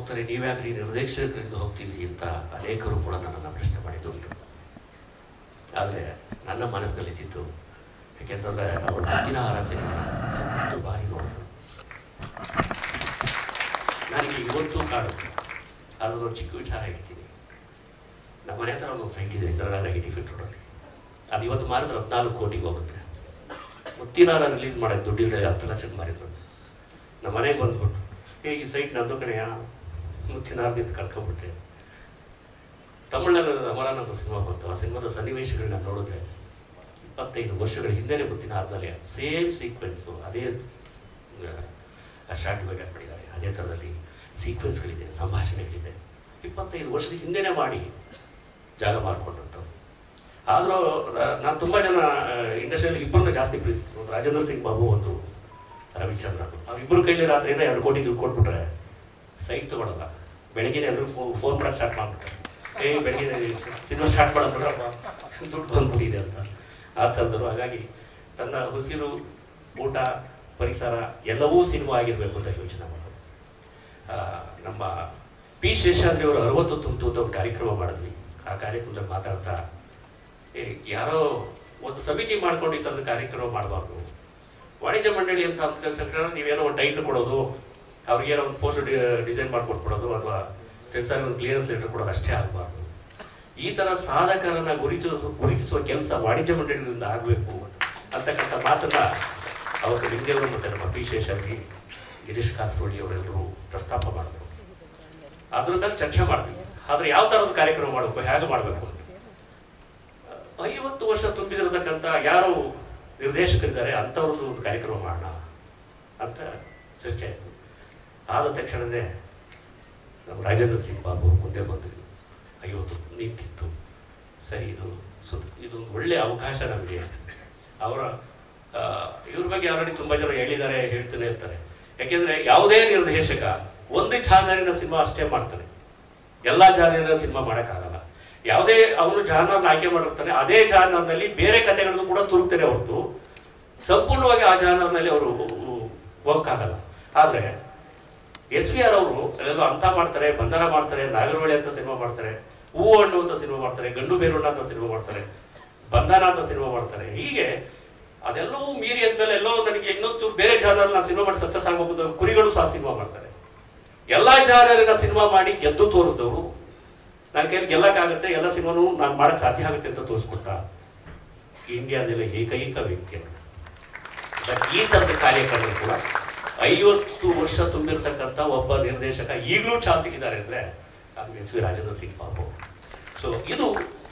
ಹೋಗ್ತಾರೆ, ನೀವ್ಯಾಕ್ರಿ ನಿರ್ದೇಶಕರಿಂದ ಹೋಗ್ತಿದ್ರಿ ಅಂತ ಅನೇಕರು ಕೂಡ ನನ್ನನ್ನು ಪ್ರಶ್ನೆ ಮಾಡಿದ್ದು. ಆದರೆ ನನ್ನ ಮನಸ್ಸಿನಲ್ಲಿ ಇದ್ದಿತ್ತು, ಯಾಕೆಂತಂದರೆ ಅವಳು ಮುತ್ತಿನ ಹಾರ ಸಿನಿಮಾ 10 ಬಾರಿ ನೋಡಿದ್ರು. ನನಗೆ ಇವತ್ತು ಕಾಡುತ್ತೆ. ಅದೊಂದು ಚಿಕ್ಕ ವಿಚಾರ ಹೇಳ್ತೀನಿ. ನಮ್ಮ ಮನೆ ಹತ್ರ ಒಂದು ಸೈಟ್ ಇದೆ, ಇಂದಿರಾ 80 ಫೀಟ್ ರೋಡಲ್ಲಿ. ಅದು ಇವತ್ತು ಮಾರಿದ್ರೆ 14 ಕೋಟಿಗೆ ಹೋಗುತ್ತೆ. ಮುತ್ತಿನ ಹಾರ ರಿಲೀಸ್ ಮಾಡೋದು ದುಡ್ಡಿಲ್ಲದೆ 10 ಲಕ್ಷಕ್ಕೆ ಮಾರಿದ್ರು. ನಮ್ಮ ಮನೆಗೆ ಬಂದ್ಬಿಟ್ಟು, ಈ ಸೈಟ್ ನಂದು ಕಡೆಯ ಮುತ್ತಿನ ಹಾರದಿಂದ ಕಳ್ಕೊಂಡ್ಬಿಟ್ರೆ. ತಮಿಳಿನಲ್ಲಿ ಅಮರಾನಂದ ಸಿನಿಮಾ ಬಂತು. ಆ ಸಿನಿಮಾದ ಸನ್ನಿವೇಶಗಳನ್ನ ನೋಡಿದ್ರೆ 25 ವರ್ಷಗಳ ಹಿಂದೆನೇ ಮುತ್ತಿನ ಹಾರದಲ್ಲಿ ಸೇಮ್ ಸೀಕ್ವೆನ್ಸು, ಅದೇ ಶಾರ್ಟ್ ಡಿವೈಡ್ ಮಾಡಿದ್ದಾರೆ. ಅದೇ ಥರದಲ್ಲಿ ಸೀಕ್ವೆನ್ಸ್ಗಳಿದೆ, ಸಂಭಾಷಣೆಗಳಿದೆ. 25 ವರ್ಷದ ಹಿಂದೆನೇ ಮಾಡಿ ಜಾಗ ಮಾಡಿಕೊಂಡಂಥವ್ರು. ಆದರೂ ನಾನು ತುಂಬ ಜನ ಇಂಡಸ್ಟ್ರಿಯಲ್ಲಿ ಇಬ್ಬರನ್ನ ಜಾಸ್ತಿ ಪ್ರೀತಿಸಿದ್ರು. ರಾಜೇಂದ್ರ ಸಿಂಗ್ ಬಾಬು ಒಂದು ರವಿಚಂದ್ರನ್. ಅವ್ರಿಬ್ಬರು ಕೈಲಿ ರಾತ್ರಿಯಿಂದ 2 ಕೋಟಿ ದುಡ್ಡು ಕೊಟ್ಬಿಟ್ರೆ ಸೈಟ್ ತೊಗೊಳಲ್ಲ. ಬೆಳಗ್ಗೆ ಎಲ್ಲರೂ ಫೋನ್ ಮಾಡೋಕ್ಕೆ ಸ್ಟಾರ್ಟ್ ಮಾಡ್ಬಿಡ್ತಾರೆ, ಬೆಳಗ್ಗೆ ಸಿನಿಮಾ ಸ್ಟಾರ್ಟ್ ಮಾಡೋದ್ರಪ್ಪ ದುಡ್ಡು ಬಂದ್ಬಿಟ್ಟಿದೆ ಅಂತ. ಆ ಥರದ್ರು. ಹಾಗಾಗಿ ತನ್ನ ಉಸಿರು, ಊಟ, ಪರಿಸರ ಎಲ್ಲವೂ ಸಿನಿಮಾ ಆಗಿರಬೇಕು ಅಂತ ಯೋಚನೆ ಮಾಡೋದು. ನಮ್ಮ ಪಿ ಶೇಷಾದ್ರಿ ಅವರು 60 ತುಂಬಿತು ಅಂತ ಒಂದು ಕಾರ್ಯಕ್ರಮ ಮಾಡಿದ್ವಿ. ಆ ಕಾರ್ಯಕ್ರಮದಲ್ಲಿ ಮಾತಾಡ್ತಾ, ಯಾರೋ ಒಂದು ಸಮಿತಿ ಮಾಡ್ಕೊಂಡು ಈ ಥರದ ಕಾರ್ಯಕ್ರಮ ಮಾಡಬಾರ್ದು. ವಾಣಿಜ್ಯ ಮಂಡಳಿ ಅಂತ ತಕ್ಷಣ ನೀವೇನೋ ಒಂದು ಟೈಟ್ಲ್ ಕೊಡೋದು, ಅವ್ರಿಗೇನೋ ಒಂದು ಪೋಸ್ಟ್ ಡಿಸೈನ್ ಮಾಡಿಕೊಟ್ಬಿಡೋದು ಅಥವಾ ಸೆನ್ಸಾರ್ ಒಂದು ಕ್ಲಿಯರೆನ್ಸ್ ಲೆಟರ್ ಕೊಡೋದು ಅಷ್ಟೇ ಆಗಬಾರ್ದು. ಈ ಥರ ಸಾಧಕರನ್ನು ಗುರುತಿಸುವ ಕೆಲಸ ವಾಣಿಜ್ಯ ಮಂಡಳಿಯಿಂದ ಆಗಬೇಕು ಅಂತಕ್ಕಂಥ ಮಾತನ್ನ ಅವತ್ತು ಲಿಂಗೇವರು ಮತ್ತು ನಮ್ಮ ಪಿ ಶೇಷಾದ್ರಿ, ಗಿರೀಶ್ ಕಾಸರವಳ್ಳಿ ಅವರೆಲ್ಲರೂ ಪ್ರಸ್ತಾಪ ಮಾಡಿದ್ರು. ಅದ್ರ ಮೇಲೆ ಚರ್ಚೆ ಮಾಡ್ತೀವಿ. ಆದರೆ ಯಾವ ಥರದ ಕಾರ್ಯಕ್ರಮ ಮಾಡಬೇಕು, ಹೇಗೆ ಮಾಡಬೇಕು ಅಂತ 50 ವರ್ಷ ತುಂಬಿದಿರತಕ್ಕಂಥ ಯಾರು ನಿರ್ದೇಶಕರಿದ್ದಾರೆ ಅಂಥವ್ರದ್ದು ಒಂದು ಕಾರ್ಯಕ್ರಮ ಮಾಡೋಣ ಅಂತ ಚರ್ಚೆ ಆಯಿತು. ಆದ ತಕ್ಷಣವೇ ನಮ್ಮ ರಾಜೇಂದ್ರ ಸಿಂಗ್ ಬಾಬು ಮುಂದೆ ಬಂದಿದ್ದು. 50 ನಿಂತಿತ್ತು. ಸರಿ, ಇದು ಒಳ್ಳೆಯ ಅವಕಾಶ ನಮಗೆ. ಅವರ ಇವ್ರ ಬಗ್ಗೆ ಆಲ್ರೆಡಿ ತುಂಬ ಜನ ಹೇಳಿದ್ದಾರೆ, ಹೇಳ್ತಾನೆ ಇರ್ತಾರೆ. ಯಾಕೆಂದರೆ ಯಾವುದೇ ನಿರ್ದೇಶಕ ಒಂದು ಜಾನರಿನ ಸಿನಿಮಾ ಅಷ್ಟೇ ಮಾಡ್ತಾನೆ, ಎಲ್ಲ ಜಾನರಿನ ಸಿನಿಮಾ ಮಾಡೋಕ್ಕಾಗಲ್ಲ. ಯಾವುದೇ ಅವನು ಜಾನರ್ನ ಆಯ್ಕೆ ಮಾಡಿರ್ತಾನೆ, ಅದೇ ಜಾನರ್ನಲ್ಲಿ ಬೇರೆ ಕಥೆಗಳನ್ನು ಕೂಡ ತುರುಕ್ತಾನೆ ಹೊರತು ಸಂಪೂರ್ಣವಾಗಿ ಆ ಜಾನರ್ನಲ್ಲಿ ಅವರು ಹೋಗಕ್ಕಾಗಲ್ಲ. ಆದರೆ SVR ಅವರು ಎಲ್ಲೋ ಅಂತ ಮಾಡ್ತಾರೆ, ಬಂಧನ ಮಾಡ್ತಾರೆ, ನಾಗರಹೊಳೆ ಅಂತ ಸಿನಿಮಾ ಮಾಡ್ತಾರೆ, ಹೂವು ಹಣ್ಣು ಅಂತ ಸಿನಿಮಾ ಮಾಡ್ತಾರೆ, ಗಂಡು ಬೇರುಣ್ಣ ಅಂತ ಸಿನಿಮಾ ಮಾಡ್ತಾರೆ, ಬಂಧನ ಅಂತ ಸಿನಿಮಾ ಮಾಡ್ತಾರೆ. ಹೀಗೆ ಅದೆಲ್ಲವೂ ಮೀರಿ ಅಂದ್ಮೇಲೆ ಎಲ್ಲೋ ನನಗೆ ಇನ್ನೊಂದು ಬೇರೆ ಜಾನರ್ ನಾನು ಸಿನಿಮಾ ಮಾಡಿ ಸಕ್ಸಸ್ ಆಗಬಹುದು. ಕುರಿಗಳು ಸಹ ಸಿನಿಮಾ ಮಾಡ್ತಾರೆ. ಎಲ್ಲ ಜಾನರಿನ ಸಿನಿಮಾ ಮಾಡಿ ಗೆದ್ದು ತೋರಿಸಿದವರು, ನನ್ನ ಕೈಯಲ್ಲಿ ಗೆಲ್ಲಕ್ಕಾಗುತ್ತೆ, ಎಲ್ಲ ಸಿನಿಮಾನು ನಾನು ಮಾಡಕ್ ಸಾಧ್ಯ ಆಗುತ್ತೆ ಅಂತ ತೋರಿಸ್ಕೊಟ್ಟ ಇಂಡಿಯಾದಲ್ಲಿ ಏಕೈಕ ವ್ಯಕ್ತಿ. ಈ ತರದ ಕಾರ್ಯಕ್ರಮ ಕೂಡ 50 ವರ್ಷ ತುಂಬಿರ್ತಕ್ಕಂಥ ಒಬ್ಬ ನಿರ್ದೇಶಕ ಈಗಲೂ ಚಾಲ್ತಿಗಿದ್ದಾರೆ ಅಂದ್ರೆ ಅದು SV ರಾಜೇಂದ್ರ ಸಿಂಗ್ ಬಾಬು. ಸೊ ಇದು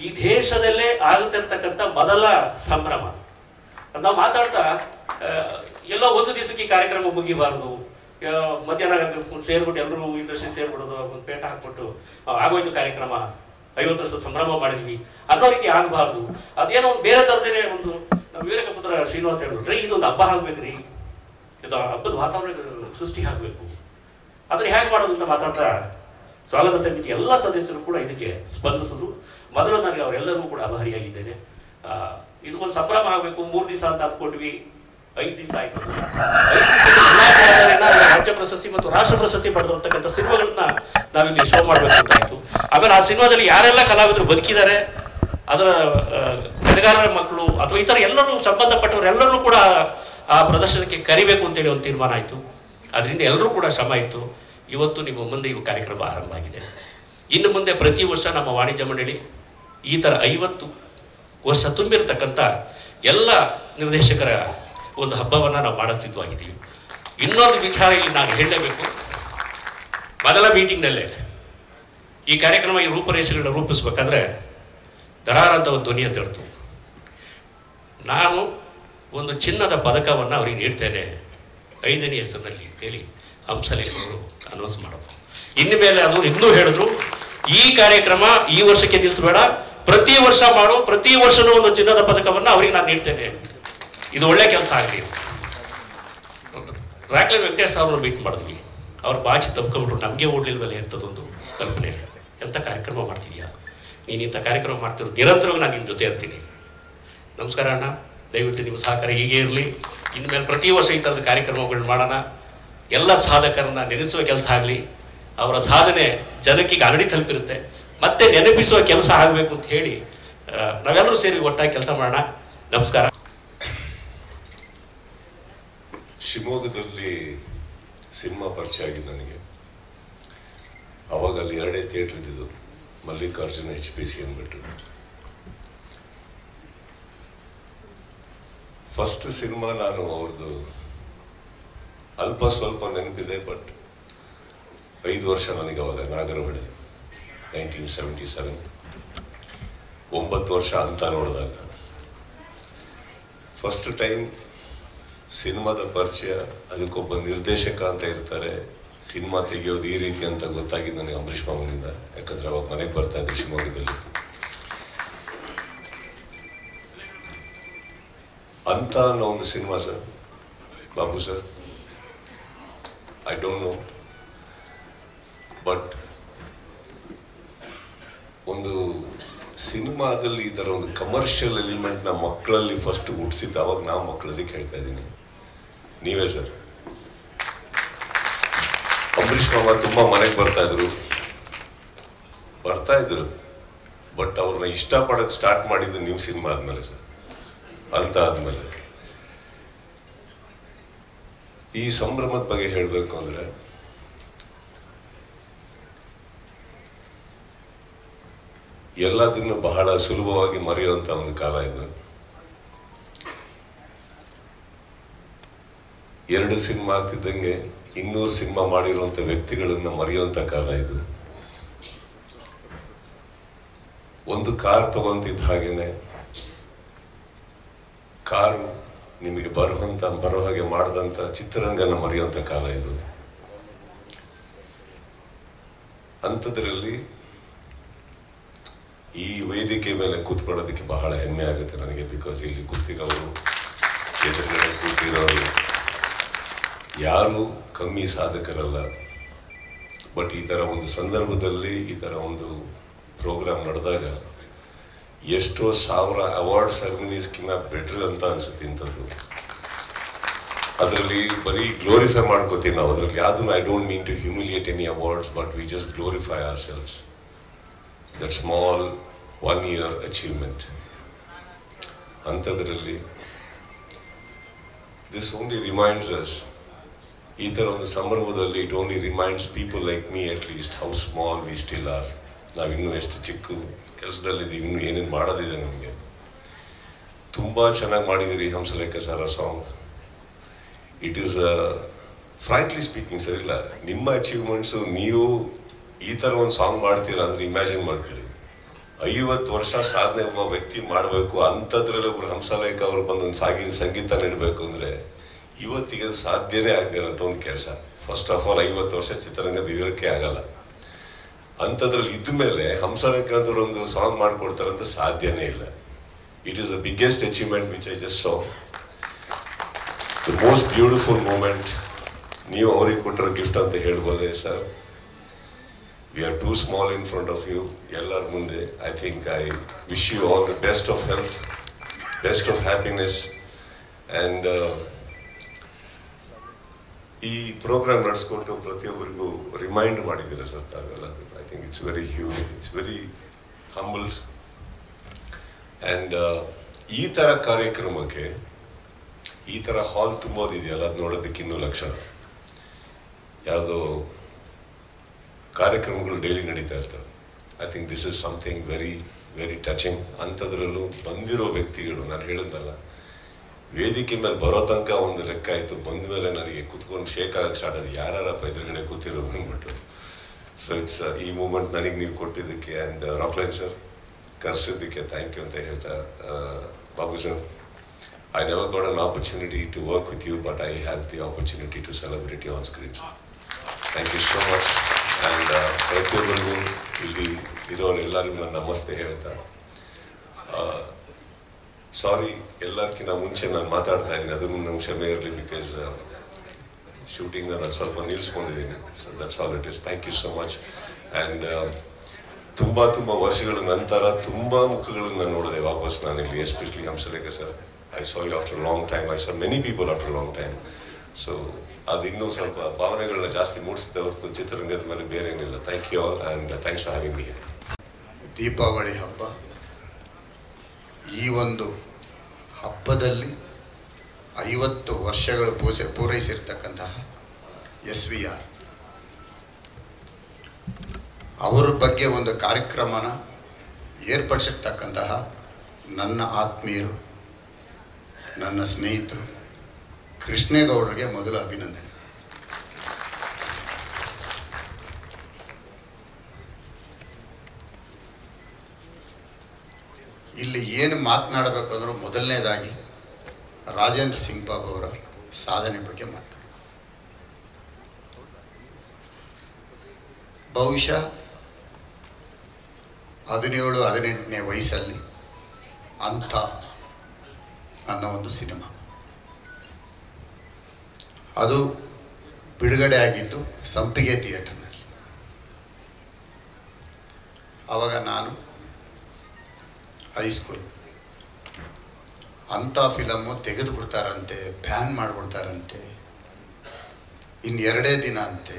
ಈ ದೇಶದಲ್ಲೇ ಆಗುತ್ತಿರ್ತಕ್ಕಂಥ ಮೊದಲ ಸಂಭ್ರಮ. ನಾವು ಮಾತಾಡ್ತಾ ಎಲ್ಲೋ ಒಂದು ದಿವಸಕ್ಕೆ ಕಾರ್ಯಕ್ರಮ ಮುಗಿಬಾರ್ದು, ಮಧ್ಯಾಹ್ನ ಸೇರ್ಬಿಟ್ಟು ಎಲ್ಲರೂ ಇಂಡಸ್ಟ್ರಿ ಸೇರ್ಬಿಡೋದು, ಒಂದು ಪೇಟ ಹಾಕ್ಬಿಟ್ಟು ಆಗೋಯ್ತು ಕಾರ್ಯಕ್ರಮ, 50 ವರ್ಷ ಸಂಭ್ರಮ ಮಾಡಿದ್ವಿ ಅನ್ನೋ ರೀತಿ ಆಗಬಾರ್ದು. ಅದೇನೋ ಒಂದು ಬೇರೆ ಥರದೇ ಒಂದು ನಮ್ಮ ವಿವೇಕಪುತ್ರ ಶ್ರೀನಿವಾಸ ಹೇಳಿದ್ರು, ರೀ ಇದೊಂದು ಹಬ್ಬ ಆಗ್ಬೇಕ್ರಿ, ಇದು ಹಬ್ಬದ ವಾತಾವರಣ ಸೃಷ್ಟಿ ಆಗಬೇಕು. ಅದನ್ನ ಹೇಗೆ ಮಾಡೋದು ಅಂತ ಮಾತಾಡ್ತಾ ಸ್ವಾಗತ ಸಮಿತಿ ಎಲ್ಲ ಸದಸ್ಯರು ಕೂಡ ಇದಕ್ಕೆ ಸ್ಪಂದಿಸಿದ್ರು. ಮೊದಲು ನನಗೆ ಅವರೆಲ್ಲರೂ ಕೂಡ ಆಭಾರಿಯಾಗಿದ್ದೇನೆ. ಇದು ಒಂದು ಸಂಭ್ರಮ ಆಗಬೇಕು. 3 ದಿವಸ ಅಂತ ಅಂದ್ಕೊಂಡ್ವಿ, 5 ದಿವಸ ಆಯ್ತು. ರಾಜ್ಯ ಪ್ರಶಸ್ತಿ ಮತ್ತು ರಾಷ್ಟ್ರ ಪ್ರಶಸ್ತಿ ಪಡೆದಿರ್ತಕ್ಕಂಥ ಸಿನಿಮಾಗಳನ್ನ ನಾವಿಲ್ಲಿ ಶೋ ಮಾಡಬೇಕು ಅಂತ ಆಯ್ತು. ಆಮೇಲೆ ಆ ಸಿನಿಮಾದಲ್ಲಿ ಯಾರೆಲ್ಲ ಕಲಾವಿದರು ಬದುಕಿದ್ದಾರೆ, ಅದರ ಕಲೆಗಾರರ ಮಕ್ಕಳು ಅಥವಾ ಇತರ ಎಲ್ಲರೂ ಸಂಬಂಧಪಟ್ಟವರೆಲ್ಲರೂ ಕೂಡ ಆ ಪ್ರದರ್ಶನಕ್ಕೆ ಕರಿಬೇಕು ಅಂತೇಳಿ ಒಂದು ತೀರ್ಮಾನ ಆಯಿತು. ಅದರಿಂದ ಎಲ್ಲರೂ ಕೂಡ ಶ್ರಮ ಇತ್ತು. ಇವತ್ತು ನಿಮ್ಮ ಮುಂದೆ ಇವು ಕಾರ್ಯಕ್ರಮ ಆರಂಭ ಆಗಿದೆ. ಇನ್ನು ಮುಂದೆ ಪ್ರತಿ ವರ್ಷ ನಮ್ಮ ವಾಣಿಜ್ಯ ಮಂಡಳಿ ಈ ಥರ 50 ವರ್ಷ ತುಂಬಿರತಕ್ಕಂಥ ಎಲ್ಲ ನಿರ್ದೇಶಕರ ಒಂದು ಹಬ್ಬವನ್ನು ನಾವು ಮಾಡಲು ಸಿದ್ಧವಾಗಿದ್ದೀವಿ. ಇನ್ನೊಂದು ವಿಚಾರ ಇಲ್ಲಿ ನಾನು ಹೇಳಲೇಬೇಕು. ಮೊದಲ ಮೀಟಿಂಗ್ನಲ್ಲೇ ಈ ಕಾರ್ಯಕ್ರಮ ಈ ರೂಪರೇಷೆಗಳನ್ನ ರೂಪಿಸ್ಬೇಕಾದ್ರೆ ದರಾರ ಅಂತ ಒಂದು ಧ್ವನಿ ಎತ್ತಿಡ್ತು. ನಾನು ಒಂದು ಚಿನ್ನದ ಪದಕವನ್ನು ಅವರಿಗೆ ನೀಡ್ತೇನೆ 5ನೇ ಹೆಸರಿನಲ್ಲಿ ಅಂತೇಳಿ ಹಂಸಲೇಖರು ಅನೌನ್ಸ್ ಮಾಡೋದು. ಇನ್ನು ಮೇಲೆ ಅದು ಇನ್ನೂ ಹೇಳಿದ್ರು, ಈ ಕಾರ್ಯಕ್ರಮ ಈ ವರ್ಷಕ್ಕೆ ನಿಲ್ಲಿಸಬೇಡ, ಪ್ರತಿ ವರ್ಷ ಮಾಡು, ಪ್ರತಿ ವರ್ಷನೂ ಒಂದು ಚಿನ್ನದ ಪದಕವನ್ನು ಅವರಿಗೆ ನಾನು ನೀಡ್ತೇನೆ, ಇದು ಒಳ್ಳೆ ಕೆಲಸ ಆಗಲಿ. ರಾಕ್ಲೈನ್ ವೆಂಕಟೇಶ್ ಅವ್ರನ್ನ ಮೀಟ್ ಮಾಡಿದ್ವಿ. ಅವ್ರು ಬಾಚಿ ತಪ್ಕೊಂಡ್ಬಿಟ್ರು, ನಮಗೆ ಓಡ್ಲಿಲ್ವಲ್ಲ ಎಂಥದ್ದೊಂದು ಕಲ್ಪನೆ, ಎಂಥ ಕಾರ್ಯಕ್ರಮ ಮಾಡ್ತಿದ್ಯಾ ನೀನು, ಇಂಥ ಕಾರ್ಯಕ್ರಮ ಮಾಡ್ತಿರೋ ನಿರಂತರವಾಗಿ ನಾನು ನಿನ್ನ ಜೊತೆ ಇರ್ತೀನಿ. ನಮಸ್ಕಾರ ಅಣ್ಣ, ದಯವಿಟ್ಟು ನಿಮ್ಮ ಸಹಕಾರ ಹೀಗೆ ಇರಲಿ. ಇನ್ಮೇಲೆ ಪ್ರತಿ ವರ್ಷ ಈ ಥರದ ಕಾರ್ಯಕ್ರಮಗಳನ್ನ ಮಾಡೋಣ, ಎಲ್ಲ ಸಾಧಕರನ್ನ ನೆನೆಸುವ ಕೆಲಸ ಆಗಲಿ. ಅವರ ಸಾಧನೆ ಜನಕ್ಕೆ ಗರಡಿ ತಲುಪಿರುತ್ತೆ. ಮತ್ತೆ ನೆನಪಿಸುವ ಕೆಲಸ ಆಗಬೇಕು ಅಂತ ಹೇಳಿ ನಾವೆಲ್ಲರೂ ಸೇರಿ ಒಟ್ಟಾಗಿ ಕೆಲಸ ಮಾಡೋಣ. ನಮಸ್ಕಾರ. ಶಿವಮೊಗ್ಗದಲ್ಲಿ ಸಿನಿಮಾ ಪರಿಚಯ ಆಗಿದ್ದು ನನಗೆ. ಅವಾಗ ಅಲ್ಲಿ 2 ಥಿಯೇಟ್ರ್ ಇದ್ದಿದ್ದು, ಮಲ್ಲಿಕಾರ್ಜುನ HPC ಅಂದ್ಬಿಟ್ಟು. ಫಸ್ಟ್ ಸಿನಿಮಾ ನಾನು ಅವ್ರದ್ದು ಅಲ್ಪ ಸ್ವಲ್ಪ ನೆನಪಿದೆ, ಬಟ್ 5 ವರ್ಷ ನನಗೆ ಅವಾಗ ನಾಗರಹೊಳೆ 1977, 9 ವರ್ಷ ಅಂತ ನೋಡಿದಾಗ ಫಸ್ಟ್ ಟೈಮ್ ಸಿನಿಮಾದ ಪರಿಚಯ. ಅದಕ್ಕೊಬ್ಬ ನಿರ್ದೇಶಕ ಅಂತ ಇರ್ತಾರೆ, ಸಿನಿಮಾ ತೆಗೆಯೋದು ಈ ರೀತಿ ಅಂತ ಗೊತ್ತಾಗಿದ್ದು ನನಗೆ ಅಂಬರೀಷ್ ಮಾವನಿಂದ. ಯಾಕಂದ್ರೆ ಅವಾಗ ಮನೆಗೆ ಬರ್ತಾ ಇದ್ರು ಶಿವಮೊಗ್ಗದಲ್ಲಿ. ಅಂತ ಅನ್ನೋ ಒಂದು cinema sir, Babu sir, I don't know, but ಒಂದು ಸಿನಿಮಾದಲ್ಲಿ ಈ ಥರ ಒಂದು ಕಮರ್ಷಿಯಲ್ ಎಲಿಮೆಂಟ್ನ ಮಕ್ಕಳಲ್ಲಿ ಫಸ್ಟ್ ಹುಟ್ಟಿಸಿದ್ದು ಅವಾಗ ನಾವು ಮಕ್ಕಳಲ್ಲಿ ಕೇಳ್ತಾ ಇದ್ದೀನಿ, ನೀವೇ ಸರ್. ಅಂಬರೀಷ್ ಮಾವ ತುಂಬ ಮನೆಗೆ ಬರ್ತಾ ಇದ್ರು, ಬಟ್ ಅವ್ರನ್ನ ಇಷ್ಟಪಡೋಕೆ ಸ್ಟಾರ್ಟ್ ಮಾಡಿದ್ದು ನೀವು ಸಿನಿಮಾ ಆದ್ಮೇಲೆ ಸರ್. ಅಂತ ಆದ್ಮೇಲೆ ಈ ಸಂಭ್ರಮದ ಬಗ್ಗೆ ಹೇಳಬೇಕು ಅಂದ್ರೆ, ಎಲ್ಲದನ್ನು ಬಹಳ ಸುಲಭವಾಗಿ ಮರೆಯುವಂತ ಒಂದು ಕಾಲ ಇದು. 2 ಸಿನಿಮಾ ಆಗ್ತಿದ್ದಂಗೆ 200 ಸಿನಿಮಾ ಮಾಡಿರುವಂತ ವ್ಯಕ್ತಿಗಳನ್ನ ಮರೆಯುವಂತ ಕಾಲ ಇದು. ಒಂದು ಕಾರ್ ತಗೊಂತಿದ್ದ ಹಾಗೇನೆ ಕಾರ್ ನಿಮಗೆ ಬರೋ ಹಾಗೆ ಮಾಡಿದಂತ ಚಿತ್ರರಂಗನ ಮರೆಯುವಂತ ಕಾಲ ಇದು. ಅಂಥದ್ರಲ್ಲಿ ಈ ವೇದಿಕೆ ಮೇಲೆ ಕೂತ್ಕೊಳ್ಳೋದಕ್ಕೆ ಬಹಳ ಹೆಮ್ಮೆ ಆಗುತ್ತೆ ನನಗೆ. ಬಿಕಾಸ್ ಇಲ್ಲಿ ಕೂತಿರೋರು, ಎದುರುಗಡೆ ಕೂತಿರೋರು ಯಾರು ಕಮ್ಮಿ ಸಾಧಕರಲ್ಲ. ಬಟ್ ಈ ಥರ ಒಂದು ಸಂದರ್ಭದಲ್ಲಿ ಈ ಥರ ಒಂದು ಪ್ರೋಗ್ರಾಮ್ ನಡೆದಾಗ ಎಷ್ಟೋ 1000 ಅವಾರ್ಡ್ ಸೆರೆಮನೀಸ್ಕಿನ್ನ ಬೆಟ್ರ್ ಅಂತ ಅನ್ಸುತ್ತೆ ಇಂಥದ್ದು. ಅದರಲ್ಲಿ ಬರೀ ಗ್ಲೋರಿಫೈ ಮಾಡ್ಕೋತೀವಿ ನಾವು. ಅದರಲ್ಲಿ ಯಾವುದನ್ನು I don't mean to humiliate any awards, but we just glorify our selves. That small 1 year achievement. ಅಂಥದ್ರಲ್ಲಿ ದಿಸ್ ಓನ್ಲಿ ರಿಮೈಂಡ್ಸ್ ಅಸ್, ಈ ಥರ ಒಂದು ಸಂದರ್ಭದಲ್ಲಿ it only reminds people like me at least how small we still are. ನಾವಿನ್ನೂ ಎಷ್ಟು ಚಿಕ್ಕ ಕೆಲಸದಲ್ಲಿದ್ದೀವಿ, ಇನ್ನೂ ಏನೇನು ಮಾಡೋದಿದೆ ನಮಗೆ. ತುಂಬ ಚೆನ್ನಾಗಿ ಮಾಡಿದ್ದೀರಿ Hamsalekha sir song. It is frankly speaking sir, ಇಲ್ಲ ನಿಮ್ಮ ಅಚೀವ್ಮೆಂಟ್ಸು ನೀವು ಈ ಥರ ಒಂದು ಸಾಂಗ್ ಮಾಡ್ತೀರಾ ಅಂದರೆ ಇಮ್ಯಾಜಿನ್ ಮಾಡ್ಕೊಳ್ಳಿ. 50 ವರ್ಷ ಸಾಧನೆ ಒಬ್ಬ ವ್ಯಕ್ತಿ ಮಾಡಬೇಕು, ಅಂಥದ್ರಲ್ಲಿ ಒಬ್ರು ಹಂಸಲೇಖ ಅವರು ಬಂದೊಂದು ಸಂಗೀತ ನೀಡಬೇಕು ಅಂದರೆ ಇವತ್ತಿಗೆ ಅದು ಸಾಧ್ಯನೇ ಆಗದಿರೋಂಥ ಒಂದು ಕೆಲಸ. ಫಸ್ಟ್ ಆಫ್ ಆಲ್ 50 ವರ್ಷ ಚಿತ್ರರಂಗದ ಇರೋಕ್ಕೆ ಆಗಲ್ಲ. ಅಂಥದ್ರಲ್ಲಿ ಇದ್ದ ಮೇಲೆ ಹಂಸಲೇಖ ಅಂದ್ರೆ ಒಂದು ಸಾಂಗ್ ಮಾಡಿಕೊಡ್ತಾರಂತ ಸಾಧ್ಯನೇ ಇಲ್ಲ. It is the biggest achievement which I just saw. The most beautiful moment. ನೀವು ಅವ್ರಿಗೆ ಕೊಟ್ಟಿರೋ ಗಿಫ್ಟ್ ಅಂತ ಹೇಳ್ಬೋದೇ sir. We are too small in front of you. ಎಲ್ಲರ ಮುಂದೆ I think I wish you all the best of health, best of happiness. And ಈ programme ನಡೆಸ್ಕೊಟ್ಟು ಪ್ರತಿಯೊಬ್ಬರಿಗೂ ರಿಮೈಂಡ್ ಮಾಡಿದ್ದೀರ ಸರ್ ತಾವೆಲ್ಲ. I think it's very huge, it's very humble. And ಈ ಥರ ಕಾರ್ಯಕ್ರಮಕ್ಕೆ ಈ ಥರ ಹಾಲ್ ತುಂಬೋದಿದೆಯಲ್ಲ, ಅದು ನೋಡೋದಕ್ಕೆ ಇನ್ನೂ ಲಕ್ಷಣ. ಯಾವುದೋ ಕಾರ್ಯಕ್ರಮಗಳು ಡೈಲಿ ನಡೀತಾ ಇರ್ತವೆ. I think this is something very very touching. ಅಂಥದ್ರಲ್ಲೂ ಬಂದಿರೋ ವ್ಯಕ್ತಿಗಳು, ನಾನು ಹೇಳಿದ್ನಲ್ಲ, ವೇದಿಕೆ ಮೇಲೆ ಬರೋ ತನಕ ಒಂದು ಲೆಕ್ಕ ಆಯಿತು, ಬಂದ ಮೇಲೆ ನನಗೆ ಕೂತ್ಕೊಂಡು ಶೇಕ್ ಆಗಕ್ಕೆ ಸ್ಟಾರ್ಟ್ ಆದ, ಯಾರಪ್ಪ ಎದುರುಗಡೆ ಕೂತಿರೋದು ಅಂದ್ಬಿಟ್ಟು. ಸೊ ಇಟ್ಸ್ ಈ ಮೂಮೆಂಟ್ ನನಗೆ ನೀವು ಕೊಟ್ಟಿದ್ದಕ್ಕೆ ಆ್ಯಂಡ್ ರಾಕ್ಲೈನ್ ಸರ್ ಕರೆಸಿದ್ದಕ್ಕೆ ಥ್ಯಾಂಕ್ ಯು ಅಂತ ಹೇಳ್ತಾ, Babu sir, I never got an opportunity to work with you, but I have the opportunity to celebrate you on screen. Thank you so much. And ಪ್ರತಿಯೊಬ್ಬರಿಗೂ ಇಲ್ಲಿ ಇರೋರೆಲ್ಲರಿಗೂ ನಾನು ನಮಸ್ತೆ ಹೇಳ್ತಾ, ಸಾರಿ ಎಲ್ಲರಿಗಿಂತ ಮುಂಚೆ ನಾನು ಮಾತಾಡ್ತಾ ಇದ್ದೀನಿ, ಅದನ್ನು ನಮ್ಗೆ ಕ್ಷಮೆ ಇರಲಿ. ಬಿಕಾಸ್ ಶೂಟಿಂಗ್ ನಾನು ಸ್ವಲ್ಪ ನಿಲ್ಲಿಸ್ಕೊಂಡಿದ್ದೀನಿ. So that's all it is. Thank you so much. And ತುಂಬ ವರ್ಷಗಳ ನಂತರ ತುಂಬ ಮುಖಗಳನ್ನು ನಾನು ನೋಡಿದೆ ವಾಪಸ್ ನಾನಿಲ್ಲಿ, especially Hamsalekha sir. I saw you after long time. I saw many people after long time. So ಅದಿನ್ನೂ ಸ್ವಲ್ಪ ಭಾವನೆಗಳನ್ನ ಜಾಸ್ತಿ ಮೂಡಿಸಿದೆ ಹೊರತು ಚಿತ್ರರಂಗದ ಮೇಲೆ ಬೇರೆ ಏನಿಲ್ಲ. Thank you all and thanks for having me. Deepavali ಹಬ್ಬ, ಈ ಒಂದು ಹಬ್ಬದಲ್ಲಿ 50 ವರ್ಷಗಳು ಪೂರೈಸಿರ್ತಕ್ಕಂತಹ SVR ಅವರ ಬಗ್ಗೆ ಒಂದು ಕಾರ್ಯಕ್ರಮನ ಏರ್ಪಡಿಸಿರ್ತಕ್ಕಂತಹ ನನ್ನ ಆತ್ಮೀಯರು, ನನ್ನ ಸ್ನೇಹಿತರು ಕೃಷ್ಣೇಗೌಡರಿಗೆ ಮೊದಲು ಅಭಿನಂದನೆ. ಇಲ್ಲಿ ಏನು ಮಾತನಾಡಬೇಕಂದ್ರೂ ಮೊದಲನೇದಾಗಿ ರಾಜೇಂದ್ರ ಸಿಂಗ್ ಬಾಬು ಅವರ ಸಾಧನೆ ಬಗ್ಗೆ ಮಾತಾಡ. ಬಹುಶಃ 17-18ನೇ ವಯಸ್ಸಲ್ಲಿ ಅಂಥ ಅನ್ನೋ ಒಂದು ಸಿನಿಮಾ ಅದು ಬಿಡುಗಡೆ ಆಗಿದ್ದು ಸಂಪಿಗೆ ಥಿಯೇಟರ್ನಲ್ಲಿ. ಆವಾಗ ನಾನು ಹೈಸ್ಕೂಲ್. ಅಂಥ ಫಿಲಮ್ಮು ತೆಗೆದು ಬಿಡ್ತಾರಂತೆ, ಬ್ಯಾನ್ ಮಾಡಿಬಿಡ್ತಾರಂತೆ, ಇನ್ನು 2 ದಿನ ಅಂತೆ,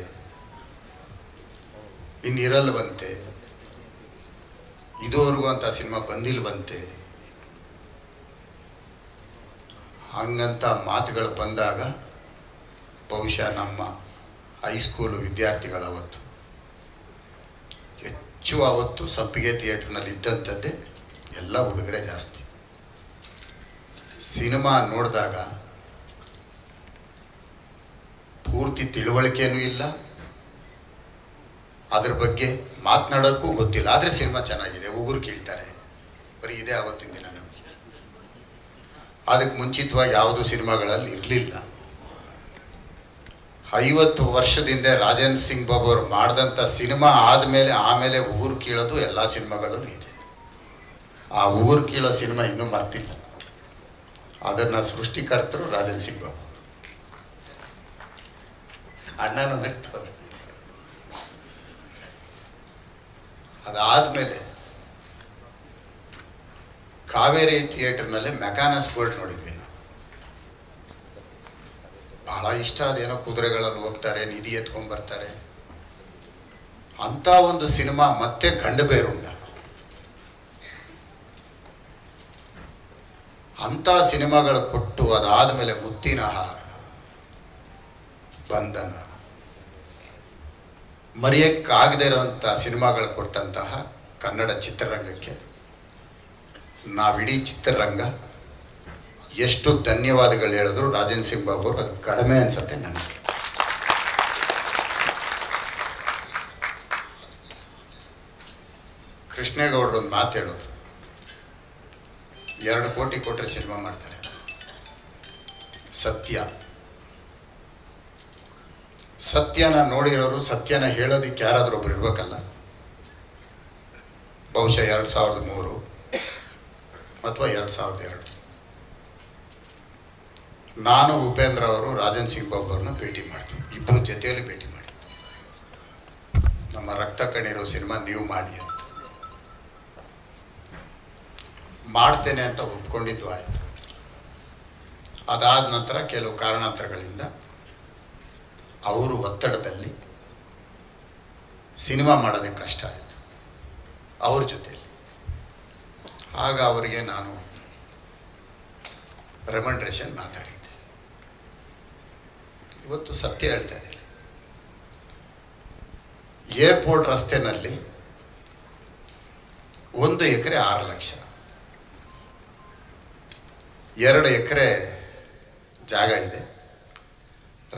ಇನ್ನಿರಲ್ವಂತೆ, ಇದುವರೆಗೂ ಅಂಥ ಸಿನಿಮಾ ಬಂದಿಲ್ವಂತೆ. ಹಂಗಂತ ಮಾತುಗಳು ಬಂದಾಗ ಬಹುಶಃ ನಮ್ಮ ಹೈಸ್ಕೂಲು ವಿದ್ಯಾರ್ಥಿಗಳವತ್ತು ಹೆಚ್ಚು ಆವತ್ತು ಸಂಪಿಗೆ ಥಿಯೇಟರ್ನಲ್ಲಿ ಇದ್ದಂಥದ್ದೇ ಎಲ್ಲ ಹುಡುಗರೇ ಜಾಸ್ತಿ. ಸಿನಿಮಾ ನೋಡಿದಾಗ ಪೂರ್ತಿ ತಿಳುವಳಿಕೆನೂ ಇಲ್ಲ, ಅದ್ರ ಬಗ್ಗೆ ಮಾತನಾಡೋಕ್ಕೂ ಗೊತ್ತಿಲ್ಲ. ಆದರೆ ಸಿನಿಮಾ ಚೆನ್ನಾಗಿದೆ, ಉಗುರು ಕೇಳ್ತಾರೆ, ಬರೀ ಇದೇ ಆವತ್ತಿನ ದಿನ ನಮಗೆ. ಅದಕ್ಕೆ ಮುಂಚಿತವಾಗಿ ಯಾವುದೂ ಸಿನಿಮಾಗಳಲ್ಲಿ ಇರಲಿಲ್ಲ. 50 ವರ್ಷದಿಂದ ರಾಜೇಂದ್ರ ಸಿಂಗ್ ಬಾಬು ಅವರು ಮಾಡಿದಂಥ ಸಿನಿಮಾ ಆಮೇಲೆ ಉಗುರು ಕೀಳೋದು ಎಲ್ಲ ಸಿನಿಮಾಗಳಲ್ಲೂ ಇದೆ. ಆ ಉಗುರು ಕೀಳೋ ಸಿನಿಮಾ ಇನ್ನೂ ಮರ್ತಿಲ್ಲ. ಅದನ್ನು ಸೃಷ್ಟಿಕರ್ತರು ರಾಜೇಂದ್ರ ಸಿಂಗ್ ಬಾಬು. ಅಣ್ಣನೂ ನಗ್ತವ್ರೆ. ಅದಾದಮೇಲೆ ಕಾವೇರಿ ಥಿಯೇಟರ್ನಲ್ಲಿ ಮೆಕ್ಯಾನಸ್ ಗೋಲ್ಡ್ ನೋಡಿದ್ವಿ ನಾವು. ಬಹಳ ಇಷ್ಟ. ಅದೇನೋ ಕುದುರೆಗಳಲ್ಲಿ ಹೋಗ್ತಾರೆ, ನಿಧಿ ಎತ್ಕೊಂಡ್ಬರ್ತಾರೆ. ಅಂಥ ಒಂದು ಸಿನಿಮಾ ಮತ್ತೆ ಗಂಡಬೇರುಂಡ. ಅಂಥ ಸಿನಿಮಾಗಳು ಕೊಟ್ಟು ಅದಾದಮೇಲೆ ಮುತ್ತಿನ ಹಾರ, ಬಂಧನ, ಮರೆಯಕ್ಕಾಗದೇ ಇರೋಂಥ ಸಿನಿಮಾಗಳು ಕೊಟ್ಟಂತಹ ಕನ್ನಡ ಚಿತ್ರರಂಗಕ್ಕೆ ನಾವಿಡೀ ಚಿತ್ರರಂಗ ಎಷ್ಟು ಧನ್ಯವಾದಗಳು ಹೇಳಿದ್ರು ರಾಜೇಂದ್ರ ಸಿಂಗ್ ಬಾಬು ಅವರು ಅದು ಕಡಿಮೆ ಅನ್ಸುತ್ತೆ ನನಗೆ. ಕೃಷ್ಣೇಗೌಡರು ಒಂದು ಮಾತು ಹೇಳಿದ್ರು, 2 ಕೋಟಿ ಕೊಟ್ಟರೆ ಸಿನಿಮಾ ಮಾಡ್ತಾರೆ. ಸತ್ಯನ ನೋಡಿರೋರು, ಸತ್ಯನ ಹೇಳೋದಕ್ಕೆ ಯಾರಾದರೂ ಒಬ್ರು ಇರ್ಬೇಕಲ್ಲ. ಬಹುಶಃ 2003 ಅಥವಾ 2002 ನಾನು ಉಪೇಂದ್ರ ಅವರು ರಾಜೇಂದ್ರ ಸಿಂಗ್ ಬಾಬು ಅವ್ರನ್ನ ಭೇಟಿ ಮಾಡಿದ್ವಿ. ಇಬ್ಬರು ಜೊತೆಯಲ್ಲಿ ಭೇಟಿ ಮಾಡಿದ್ವಿ. ನಮ್ಮ ರಕ್ತ ಕಣ್ಣೀರು ಸಿನಿಮಾ ನೀವು ಮಾಡಿ ಅಂತ. ಮಾಡ್ತೇನೆ ಅಂತ ಒಪ್ಕೊಂಡಿದ್ದು ಆಯಿತು. ಅದಾದ ನಂತರ ಕೆಲವು ಕಾರಣಾಂತರಗಳಿಂದ ಅವರು ಒತ್ತಡದಲ್ಲಿ ಸಿನಿಮಾ ಮಾಡೋದಕ್ಕೆ ಕಷ್ಟ ಆಯಿತು ಅವ್ರ ಜೊತೆಯಲ್ಲಿ. ಆಗ ಅವರಿಗೆ ನಾನು ರೆಮಂಡ್ರೇಷನ್ ಮಾತಾಡಿದ್ದೆ. ಇವತ್ತು ಸತ್ಯ ಹೇಳ್ತಾ ಇದ್ದೀನಿ. ಏರ್ಪೋರ್ಟ್ ರಸ್ತೆನಲ್ಲಿ 1 ಎಕರೆ 6 ಲಕ್ಷ, 2 ಎಕರೆ ಜಾಗ ಇದೆ.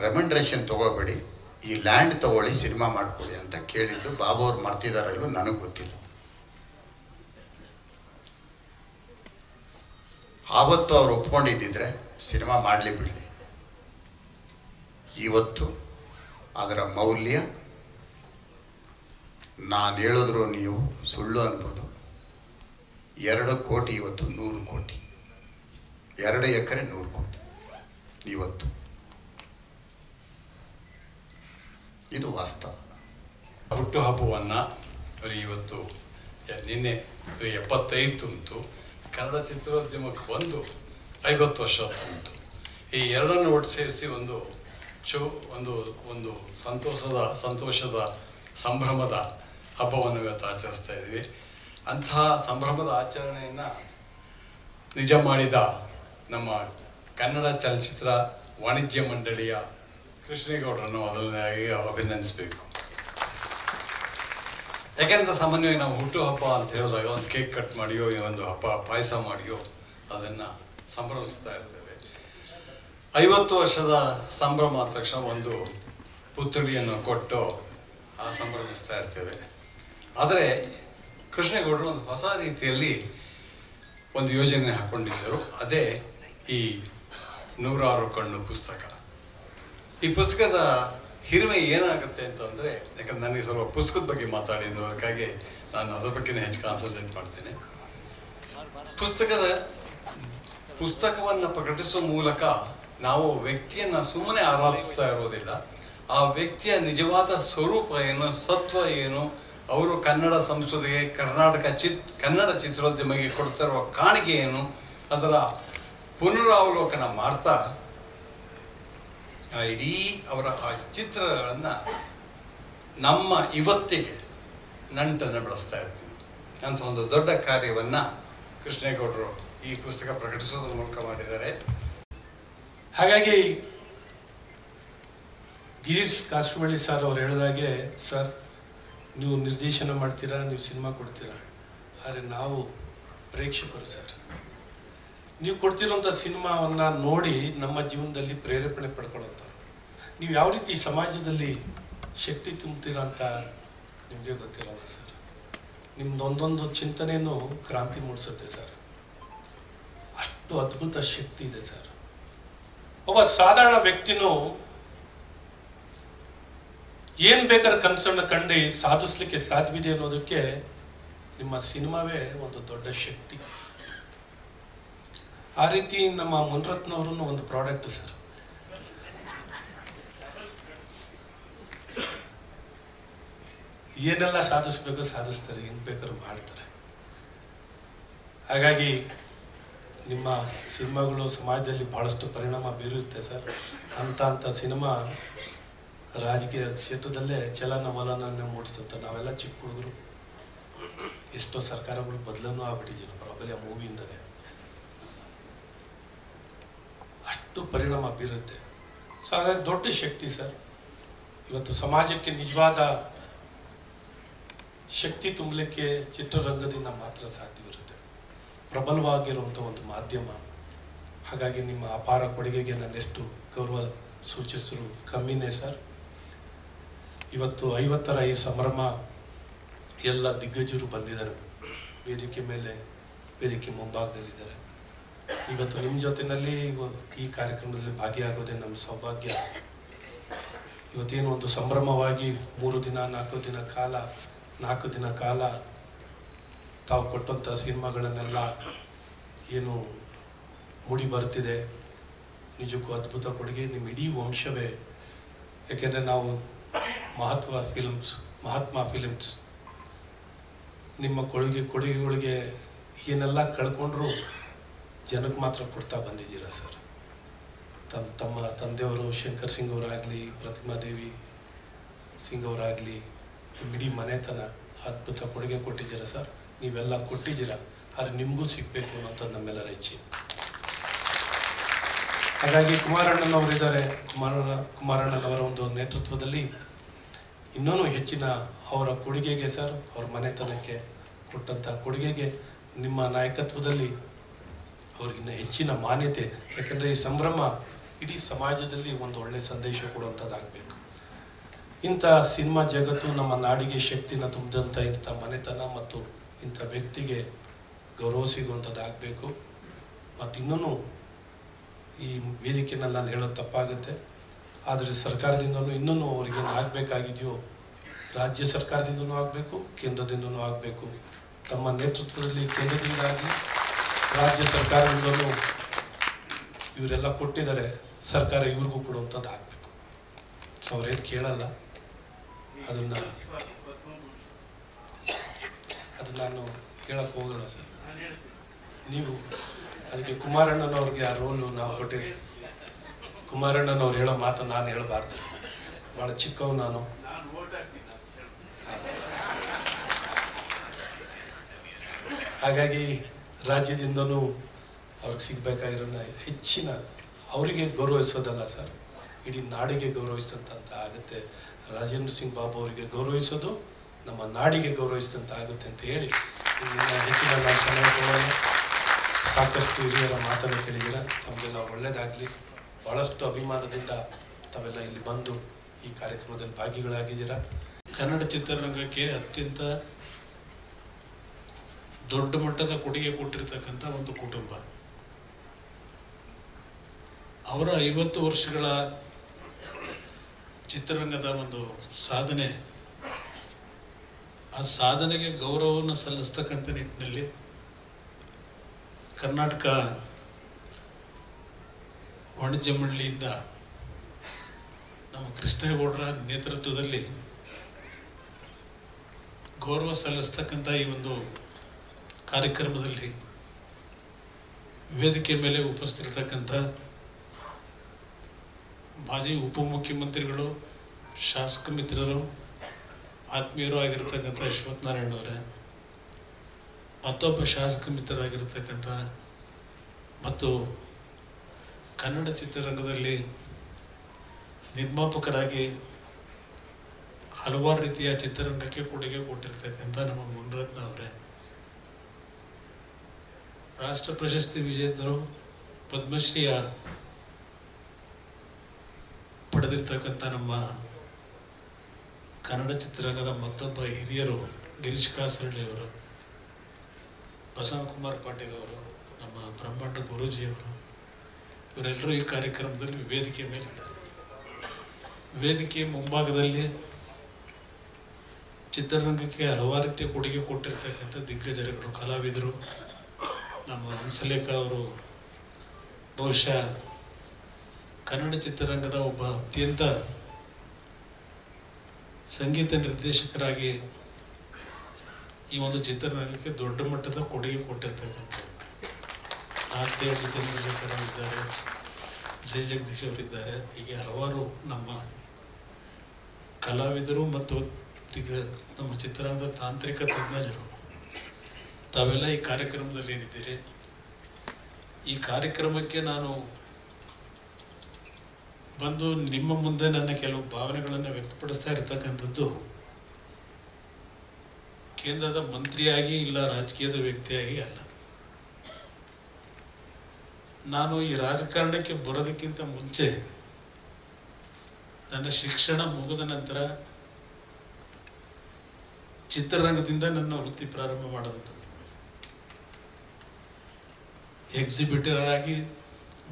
ರೆಮಂಡ್ರೇಷನ್ ತಗೋಬೇಡಿ, ಈ ಲ್ಯಾಂಡ್ ತಗೊಳ್ಳಿ, ಸಿನಿಮಾ ಮಾಡ್ಕೊಳ್ಳಿ ಅಂತ ಕೇಳಿದ್ದು ಬಾಬು ಅವ್ರು ಮರ್ತಿದಾರಲ್ಲೂ ನನಗೆ ಗೊತ್ತಿಲ್ಲ. ಆವತ್ತು ಅವ್ರು ಒಪ್ಕೊಂಡಿದ್ದಿದ್ರೆ ಸಿನಿಮಾ ಮಾಡಲಿ ಬಿಡಲಿ. ಇವತ್ತು ಅದರ ಮೌಲ್ಯ ನಾನು ಹೇಳಿದ್ರು ನೀವು ಸುಳ್ಳು ಅನ್ಬೋದು. 2 ಕೋಟಿ ಇವತ್ತು 100 ಕೋಟಿ, 2 ಎಕರೆ 100 ಕೋಟಿ ಇವತ್ತು. ಇದು ವಾಸ್ತವ. ಹುಟ್ಟುಹಬ್ಬವನ್ನು ಇವತ್ತು ನಿನ್ನೆ 75 ತುಂಬಿತು. ಕನ್ನಡ ಚಿತ್ರೋದ್ಯಮಕ್ಕೆ ಬಂದು 50 ವರ್ಷ ತುಂಬಿತು. ಈ ಎರಡನ್ನು ಒಟ್ಟು ಸೇರಿಸಿ ಒಂದು ಒಂದು ಸಂತೋಷದ ಸಂಭ್ರಮದ ಹಬ್ಬವನ್ನು ಇವತ್ತು ಆಚರಿಸ್ತಾ ಇದ್ದೀವಿ. ಅಂತಹ ಸಂಭ್ರಮದ ಆಚರಣೆಯನ್ನು ನಿಜ ಮಾಡಿದ ನಮ್ಮ ಕನ್ನಡ ಚಲನಚಿತ್ರ ವಾಣಿಜ್ಯ ಮಂಡಳಿಯ ಕೃಷ್ಣೇಗೌಡರನ್ನು ಮೊದಲನೇದಾಗಿ ಅಭಿನಂದಿಸಬೇಕು. ಯಾಕೆಂದರೆ ಸಾಮಾನ್ಯವಾಗಿ ನಾವು ಹುಟ್ಟುಹಬ್ಬ ಅಂತ ಹೇಳಿದಾಗ ಒಂದು ಕೇಕ್ ಕಟ್ ಮಾಡಿಯೋ ಒಂದು ಪಾಯಸ ಮಾಡಿಯೋ ಅದನ್ನು ಸಂಭ್ರಮಿಸ್ತಾ ಇರ್ತೇವೆ. 50 ವರ್ಷದ ಸಂಭ್ರಮ ಅಂದ ತಕ್ಷಣ ಒಂದು ಪುತ್ಥಳಿಯನ್ನು ಕೊಟ್ಟು ಸಂಭ್ರಮಿಸ್ತಾ ಇರ್ತೇವೆ. ಆದರೆ ಕೃಷ್ಣೇಗೌಡರು ಒಂದು ಹೊಸ ರೀತಿಯಲ್ಲಿ ಒಂದು ಯೋಜನೆ ಹಾಕ್ಕೊಂಡಿದ್ದರು. ಅದೇ ಈ 106 ಕಣ್ಣು ಪುಸ್ತಕ. ಈ ಪುಸ್ತಕದ ಹಿರಿಮೆ ಏನಾಗುತ್ತೆ ಅಂತಂದರೆ, ಯಾಕಂದ್ರೆ ನನಗೆ ಸ್ವಲ್ಪ ಪುಸ್ತಕದ ಬಗ್ಗೆ ಮಾತಾಡಿದ್ರು, ಅದಕ್ಕಾಗಿ ನಾನು ಅದ್ರ ಬಗ್ಗೆನೇ ಹೆಚ್ಚು ಕಾನ್ಸಂಟ್ರೇಟ್ ಮಾಡ್ತೇನೆ. ಪುಸ್ತಕವನ್ನು ಪ್ರಕಟಿಸುವ ಮೂಲಕ ನಾವು ವ್ಯಕ್ತಿಯನ್ನು ಸುಮ್ಮನೆ ಆರಾಧಿಸ್ತಾ ಇರೋದಿಲ್ಲ, ಆ ವ್ಯಕ್ತಿಯ ನಿಜವಾದ ಸ್ವರೂಪ ಏನು, ಸತ್ವ ಏನು, ಅವರು ಕನ್ನಡ ಸಂಸ್ಕೃತಿಗೆ ಕನ್ನಡ ಚಿತ್ರೋದ್ಯಮಿಗೆ ಕೊಡ್ತಿರುವ ಕಾಣಿಕೆ ಏನು, ಅದರ ಪುನರಾವಲೋಕನ ಮಾಡ್ತಾ ಇಡೀ ಅವರ ಆ ಚಿತ್ರಗಳನ್ನು ನಮ್ಮ ಇವತ್ತಿಗೆ ನಂಟನ್ನು ಬೆಳೆಸ್ತಾ ಇರ್ತೀವಿ ಅಂತ ಒಂದು ದೊಡ್ಡ ಕಾರ್ಯವನ್ನು ಕೃಷ್ಣೇಗೌಡರು ಈ ಪುಸ್ತಕ ಪ್ರಕಟಿಸೋದ್ರ ಮೂಲಕ ಮಾಡಿದ್ದಾರೆ. ಹಾಗಾಗಿ ಗಿರೀಶ್ ಕಾಸರವಳ್ಳಿ ಸರ್ ಅವ್ರು ಹೇಳಿದಾಗೆ, ಸರ್ ನೀವು ನಿರ್ದೇಶನ ಮಾಡ್ತೀರಾ, ನೀವು ಸಿನಿಮಾ ಕೊಡ್ತೀರಾ, ಆದರೆ ನಾವು ಪ್ರೇಕ್ಷಕರು ಸರ್. ನೀವು ಕೊಡ್ತಿರೋಂಥ ಸಿನಿಮಾವನ್ನು ನೋಡಿ ನಮ್ಮ ಜೀವನದಲ್ಲಿ ಪ್ರೇರೇಪಣೆ ಪಡ್ಕೊಳ್ಳೋಂಥ, ನೀವು ಯಾವ ರೀತಿ ಸಮಾಜದಲ್ಲಿ ಶಕ್ತಿ ತುಂಬ್ತೀರಾ ಅಂತ ನಿಮಗೆ ಗೊತ್ತಿರೋಲ್ಲ ಸರ್. ನಿಮ್ದು ಒಂದೊಂದು ಚಿಂತನೆಯೂ ಕ್ರಾಂತಿ ಮೂಡಿಸುತ್ತೆ ಸರ್. ಅಷ್ಟು ಅದ್ಭುತ ಶಕ್ತಿ ಇದೆ ಸರ್. ಒಬ್ಬ ಸಾಧಾರಣ ವ್ಯಕ್ತಿನೂ ಏನ್ ಬೇಕಾದ್ರೆ ಕನಸನ್ನು ಕಂಡು ಸಾಧಿಸ್ಲಿಕ್ಕೆ ಸಾಧ್ಯವಿದೆ ಅನ್ನೋದಕ್ಕೆ ನಿಮ್ಮ ಸಿನಿಮಾವೇ ಒಂದು ದೊಡ್ಡ ಶಕ್ತಿ. ಆ ರೀತಿ ನಮ್ಮ ಮುನ್ರತ್ನವರು ಒಂದು ಪ್ರಾಡಕ್ಟ್ ಸರ್. ಏನೆಲ್ಲ ಸಾಧಿಸ್ಬೇಕು ಸಾಧಿಸ್ತಾರೆ, ಏನ್ ಬೇಕಾದ್ರೂ ಮಾಡ್ತಾರೆ. ಹಾಗಾಗಿ ನಿಮ್ಮ ಸಿನಿಮಾಗಳು ಸಮಾಜದಲ್ಲಿ ಬಹಳಷ್ಟು ಪರಿಣಾಮ ಬೀರುತ್ತೆ ಸರ್. ಅಂತ ಸಿನಿಮಾ ರಾಜಕೀಯ ಕ್ಷೇತ್ರದಲ್ಲೇ ಚಲನವಲನ ಮೂಡಿಸ್ತಂತ. ನಾವೆಲ್ಲ ಚಿಕ್ಕ ಹುಡುಗರು, ಎಷ್ಟೋ ಸರ್ಕಾರಗಳು ಬದಲೂ ಆಗ್ಬಿಟ್ಟಿದ್ದೀವಿ ಪ್ರಾಬಲ್ಯ ಮೂವಿಯಿಂದಲೇ. ಅಷ್ಟು ಪರಿಣಾಮ ಬೀರುತ್ತೆ. ಸೊ ಹಾಗಾಗಿ ದೊಡ್ಡ ಶಕ್ತಿ ಸರ್. ಇವತ್ತು ಸಮಾಜಕ್ಕೆ ನಿಜವಾದ ಶಕ್ತಿ ತುಂಬಲಿಕ್ಕೆ ಚಿತ್ರರಂಗದಿಂದ ಮಾತ್ರ ಸಾಧ್ಯವಿರುತ್ತೆ, ಪ್ರಬಲವಾಗಿರುವಂಥ ಒಂದು ಮಾಧ್ಯಮ. ಹಾಗಾಗಿ ನಿಮ್ಮ ಅಪಾರ ಕೊಡುಗೆಗೆ ನನ್ನೆಷ್ಟು ಗೌರವ ಸೂಚಿಸಿದ್ರು ಕಮ್ಮಿನೇ ಸರ್. ಇವತ್ತು 50ರ ಈ ಸಂಭ್ರಮ ಎಲ್ಲ ದಿಗ್ಗಜರು ಬಂದಿದ್ದಾರೆ, ವೇದಿಕೆ ಮುಂಭಾಗದಲ್ಲಿದ್ದಾರೆ. ಇವತ್ತು ನಿಮ್ಮ ಜೊತೆಯಲ್ಲಿ ಈ ಕಾರ್ಯಕ್ರಮದಲ್ಲಿ ಭಾಗಿಯಾಗೋದೇ ನಮ್ಮ ಸೌಭಾಗ್ಯ. ಇವತ್ತೇನು ಒಂದು ಸಂಭ್ರಮವಾಗಿ 3 ದಿನ 4 ದಿನ ಕಾಲ ತಾವು ಕೊಟ್ಟಂಥ ಸಿನಿಮಾಗಳನ್ನೆಲ್ಲ ಏನು ಮೂಡಿ ಬರ್ತಿದೆ, ನಿಜಕ್ಕೂ ಅದ್ಭುತ ಕೊಡುಗೆ ನಿಮ್ಮ ಇಡೀ ವಂಶವೇ. ಯಾಕೆಂದರೆ ನಾವು ಮಹಾತ್ಮ ಫಿಲಿಮ್ಸ್ ನಿಮ್ಮ ಕೊಡುಗೆಗಳಿಗೆ ಏನೆಲ್ಲ ಕಳ್ಕೊಂಡ್ರು ಜನಕ್ಕೆ ಮಾತ್ರ ಕೊಡ್ತಾ ಬಂದಿದ್ದೀರಾ ಸರ್. ತಮ್ಮ ತಂದೆಯವರು ಶಂಕರ್ ಸಿಂಗ್ ಅವರಾಗಲಿ, ಪ್ರತಿಮಾದೇವಿ ಸಿಂಗ್ ಅವರಾಗಲಿ, ಇಡೀ ಮನೆತನ ಅದ್ಭುತ ಕೊಡುಗೆ ಕೊಟ್ಟಿದ್ದೀರಾ ಸರ್. ನೀವೆಲ್ಲ ಕೊಟ್ಟಿದ್ದೀರಾ, ಆದರೆ ನಿಮಗೂ ಸಿಗಬೇಕು ಅನ್ನೋಂಥದ್ದು ನಮ್ಮೆಲ್ಲರ ಇಚ್ಛೆ. ಹಾಗಾಗಿ ಕುಮಾರಣ್ಣನವರಿದ್ದಾರೆ, ಕುಮಾರಣ್ಣನವರ ಒಂದು ನೇತೃತ್ವದಲ್ಲಿ ಇನ್ನೂ ಹೆಚ್ಚಿನ ಅವರ ಕೊಡುಗೆಗೆ ಸರ್, ಅವ್ರ ಮನೆತನಕ್ಕೆ ಕೊಟ್ಟಂಥ ಕೊಡುಗೆಗೆ ನಿಮ್ಮ ನಾಯಕತ್ವದಲ್ಲಿ ಅವ್ರಿಗಿನ್ನ ಹೆಚ್ಚಿನ ಮಾನ್ಯತೆ. ಯಾಕೆಂದರೆ ಈ ಸಂಭ್ರಮ ಇಡೀ ಸಮಾಜದಲ್ಲಿ ಒಂದು ಒಳ್ಳೆಯ ಸಂದೇಶ ಕೊಡುವಂಥದ್ದಾಗಬೇಕು. ಇಂಥ ಸಿನಿಮಾ ಜಗತ್ತು ನಮ್ಮ ನಾಡಿಗೆ ಶಕ್ತಿನ ತುಂಬಿದಂಥ ಇಂಥ ಮನೆತನ ಮತ್ತು ಇಂಥ ವ್ಯಕ್ತಿಗೆ ಗೌರವ ಸಿಗುವಂಥದ್ದಾಗಬೇಕು. ಮತ್ತು ಇನ್ನೂ ಈ ವೇದಿಕೆಯಲ್ಲಿ ನಾನು ಹೇಳೋದು ತಪ್ಪಾಗುತ್ತೆ, ಆದರೆ ಸರ್ಕಾರದಿಂದಲೂ ಇನ್ನೂ ಅವ್ರಿಗೇನು ಆಗಬೇಕಾಗಿದೆಯೋ ರಾಜ್ಯ ಸರ್ಕಾರದಿಂದಲೂ ಆಗಬೇಕು, ಕೇಂದ್ರದಿಂದಲೂ ಆಗಬೇಕು. ತಮ್ಮ ನೇತೃತ್ವದಲ್ಲಿ ಕೇಂದ್ರದಿಂದ ಆಗಲಿ ರಾಜ್ಯ ಸರ್ಕಾರದಿಂದಲೂ ಇವರೆಲ್ಲ ಕೊಟ್ಟಿದ್ದಾರೆ, ಸರ್ಕಾರ ಇವ್ರಿಗೂ ಕೊಡುವಂಥದ್ದು ಆಗಬೇಕು. ಸೊ ಅವ್ರೇನು ಕೇಳಲ್ಲ, ಅದು ನಾನು ಕೇಳಕ್ಕೆ ಹೋಗಲ್ಲ ಸರ್. ನೀವು ಅದಕ್ಕೆ ಕುಮಾರಣ್ಣನವ್ರಿಗೆ ಆ ರೋಲು ನಾವು ಕೊಟ್ಟಿದ್ದೀವಿ. ಕುಮಾರಣ್ಣನವ್ರು ಹೇಳೋ ಮಾತು ನಾನು ಹೇಳಬಾರ್ದು, ಭಾಳ ಚಿಕ್ಕವ್ ನಾನು. ಹಾಗಾಗಿ ರಾಜ್ಯದಿಂದನೂ ಅವ್ರಿಗೆ ಸಿಗಬೇಕಾಗಿರೋನ್ನ ಹೆಚ್ಚಿನ ಅವರಿಗೆ ಗೌರವಿಸೋದಲ್ಲ ಸರ್, ಇಡೀ ನಾಡಿಗೆ ಗೌರವಿಸಿದಂತ ಆಗುತ್ತೆ. ರಾಜೇಂದ್ರ ಸಿಂಗ್ ಬಾಬು ಅವರಿಗೆ ಗೌರವಿಸೋದು ನಮ್ಮ ನಾಡಿಗೆ ಗೌರವಿಸಿದಂತ ಆಗುತ್ತೆ ಅಂತ ಹೇಳಿ ಹೆಚ್ಚಿನ ನಾವು ಸಮಯ ತಗೊಳ್ಳೋಣ. ಸಾಕಷ್ಟು ಹಿರಿಯರ ಮಾತನ್ನು ಕೇಳಿದ್ದೀರ, ತಮಗೆಲ್ಲ ಒಳ್ಳೆಯದಾಗಲಿ. ಭಾಳಷ್ಟು ಅಭಿಮಾನದಿಂದ ತಾವೆಲ್ಲ ಇಲ್ಲಿ ಬಂದು ಈ ಕಾರ್ಯಕ್ರಮದಲ್ಲಿ ಭಾಗಿಗಳಾಗಿದ್ದೀರಾ. ಕನ್ನಡ ಚಿತ್ರರಂಗಕ್ಕೆ ಅತ್ಯಂತ ದೊಡ್ಡ ಮಟ್ಟದ ಕೊಡುಗೆ ಕೊಟ್ಟಿರ್ತಕ್ಕಂಥ ಒಂದು ಕುಟುಂಬ. ಅವರ 50 ವರ್ಷಗಳ ಚಿತ್ರರಂಗದ ಒಂದು ಸಾಧನೆ, ಆ ಸಾಧನೆಗೆ ಗೌರವವನ್ನು ಸಲ್ಲಿಸ್ತಕ್ಕಂಥ ನಿಟ್ಟಿನಲ್ಲಿ ಕರ್ನಾಟಕ ವಾಣಿಜ್ಯ ಮಂಡಳಿಯಿಂದ ನಮ್ಮ ಕೃಷ್ಣೇಗೌಡರ ನೇತೃತ್ವದಲ್ಲಿ ಗೌರವ ಸಲ್ಲಿಸ್ತಕ್ಕಂಥ ಈ ಒಂದು ಕಾರ್ಯಕ್ರಮದಲ್ಲಿ ವೇದಿಕೆ ಮೇಲೆ ಉಪಸ್ಥಿತಿರ್ತಕ್ಕಂಥ ಮಾಜಿ ಉಪಮುಖ್ಯಮಂತ್ರಿಗಳು, ಶಾಸಕ ಮಿತ್ರರು, ಆತ್ಮೀಯರು ಆಗಿರ್ತಕ್ಕಂಥ ಯಶವಂತ ನಾರಾಯಣವರೇ, ಮತ್ತೊಬ್ಬ ಶಾಸಕ ಮಿತ್ರರಾಗಿರ್ತಕ್ಕಂಥ ಮತ್ತು ಕನ್ನಡ ಚಿತ್ರರಂಗದಲ್ಲಿ ನಿರ್ಮಾಪಕರಾಗಿ ಹಲವಾರು ರೀತಿಯ ಚಿತ್ರರಂಗಕ್ಕೆ ಕೊಡುಗೆ ಕೊಟ್ಟಿರ್ತಕ್ಕಂಥ ನಮ್ಮ ಮುನಿರತ್ನ ಅವರೇ, ರಾಷ್ಟ್ರ ಪ್ರಶಸ್ತಿ ವಿಜೇತರು, ಪದ್ಮಶ್ರೀಯ ಪಡೆದಿರ್ತಕ್ಕಂಥ ನಮ್ಮ ಕನ್ನಡ ಚಿತ್ರರಂಗದ ಮತ್ತೊಬ್ಬ ಹಿರಿಯರು ಗಿರೀಶ್ ಕಾಸರಳ್ಳಿ ಅವರು, ಬಸವಕುಮಾರ್ ಪಾಟೀಲ್ ಅವರು, ನಮ್ಮ ಬ್ರಹ್ಮಾಂಡ ಗುರೂಜಿಯವರು, ಇವರೆಲ್ಲರೂ ಈ ಕಾರ್ಯಕ್ರಮದಲ್ಲಿ ವೇದಿಕೆ ಮೇಲಿದ್ದಾರೆ. ವೇದಿಕೆ ಮುಂಭಾಗದಲ್ಲಿ ಚಿತ್ರರಂಗಕ್ಕೆ ಹಲವಾರು ರೀತಿಯ ಕೊಡುಗೆ ಕೊಟ್ಟಿರ್ತಕ್ಕಂಥ ದಿಗ್ಗಜರುಗಳು, ಕಲಾವಿದರು. ನಮ್ಮ ಹಂಸಲೇಖ ಅವರು ಬಹುಶಃ ಕನ್ನಡ ಚಿತ್ರರಂಗದ ಒಬ್ಬ ಅತ್ಯಂತ ಸಂಗೀತ ನಿರ್ದೇಶಕರಾಗಿ ಈ ಒಂದು ಚಿತ್ರರಂಗಕ್ಕೆ ದೊಡ್ಡ ಮಟ್ಟದ ಕೊಡುಗೆ ಕೊಟ್ಟಿರ್ತಕ್ಕಂಥ ಆರ್ತಿ ಚಂದ್ರಶೇಖರ್ ಅವರಿದ್ದಾರೆ, ಜಯ ಜಗದೀಶ್ ಅವರಿದ್ದಾರೆ. ಹೀಗೆ ಹಲವಾರು ನಮ್ಮ ಕಲಾವಿದರು ಮತ್ತು ನಮ್ಮ ಚಿತ್ರರಂಗದ ತಾಂತ್ರಿಕ ತಜ್ಞರು ತಾವೆಲ್ಲ ಈ ಕಾರ್ಯಕ್ರಮದಲ್ಲಿ ಏನಿದ್ದೀರಿ. ಈ ಕಾರ್ಯಕ್ರಮಕ್ಕೆ ನಾನು ಬಂದು ನಿಮ್ಮ ಮುಂದೆ ನನ್ನ ಕೆಲವು ಭಾವನೆಗಳನ್ನು ವ್ಯಕ್ತಪಡಿಸ್ತಾ ಇರತಕ್ಕಂಥದ್ದು ಕೇಂದ್ರದ ಮಂತ್ರಿಯಾಗಿ ಇಲ್ಲ ರಾಜಕೀಯದ ವ್ಯಕ್ತಿಯಾಗಿ ಅಲ್ಲ. ನಾನು ಈ ರಾಜಕಾರಣಕ್ಕೆ ಬರೋದಕ್ಕಿಂತ ಮುಂಚೆ ನನ್ನ ಶಿಕ್ಷಣ ಮುಗಿದ ನಂತರ ಚಿತ್ರರಂಗದಿಂದ ನನ್ನ ವೃತ್ತಿ ಪ್ರಾರಂಭ ಮಾಡಿದಂಥದ್ದು. ಎಕ್ಸಿಬಿಟರ್ ಆಗಿ,